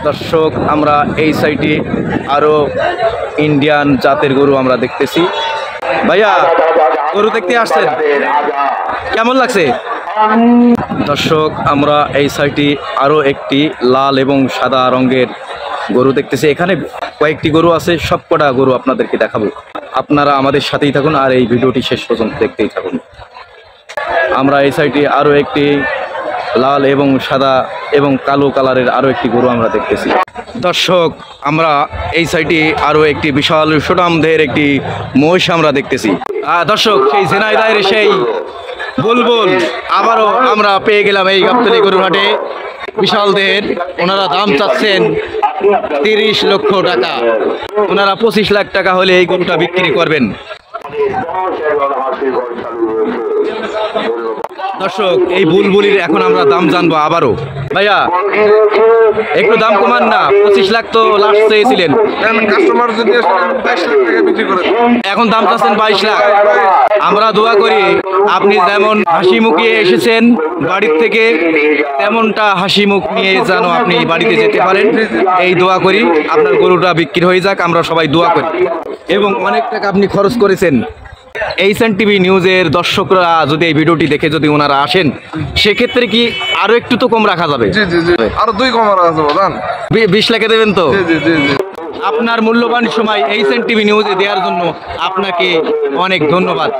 দর্শক, আমরা এই সাইডে আরো ইন্ডিয়ান জাতের গরু আমরা দেখতেছি। ভাইয়া, গরু দেখতে আসছেন, কেমন লাগছে? দর্শক, আমরা এই সাইডে আরো একটি লাল এবং সাদা রঙের গরু দেখতেছি। এখানে কয়েকটি গরু আছে, সবকটা গরু আপনাদেরকে দেখাবো। আপনারা আমাদের সাথেই থাকুন আর এই ভিডিওটি শেষ পর্যন্ত দেখতেই থাকুন। আমরা এই সাইডে আরো একটি লাল এবং সাদা এবং কালো কালারের আরো একটি গরু আমরা দেখতেছি। দর্শক, আমরা এই সাইডে আরো একটি বিশাল সুঠামদের একটি মহিষ আমরা দেখতেছি। দর্শক, সেই ঝিনাইদহের সেই বুলবুল আবারও আমরা পেয়ে গেলাম এই গাবতলী গরুর হাটে। বিশাল দেহের, ওনারা দাম চাচ্ছেন 30 লক্ষ টাকা। ওনারা 25 লাখ টাকা হলে এই গরুটা বিক্রি করবেন। দর্শক, এই বুলবুলির এখন আমরা দাম জানবো আবারও। ভাইয়া, একটু দাম কমান না, 25 লাখ তো লাস্ট চেয়েছিলেন, এখন দাম চাচ্ছেন 22 লাখ। আমরা দোয়া করি আপনি যেমন হাসি মুখে এসেছেন বাড়ির থেকে, তেমনটা হাসি মুখ নিয়ে যেন আপনি বাড়িতে যেতে পারেন। এই দোয়া করি আপনার গরুটা বিক্রি হয়ে যাক, আমরা সবাই দোয়া করি। এবং অনেক টাকা আপনি খরচ করেছেন। এইচএন টিভি নিউজের দর্শকরা যদি এই ভিডিওটি দেখে যদি ওনারা আসেন, সেক্ষেত্রে কি আরো একটু তো কম রাখা যাবে? আরো 2 কম রাখা যাবে। 20 লাখে দেবেন তো? আপনার মূল্যবান সময় এইচএন টিভি নিউজে দেওয়ার জন্য আপনাকে অনেক ধন্যবাদ।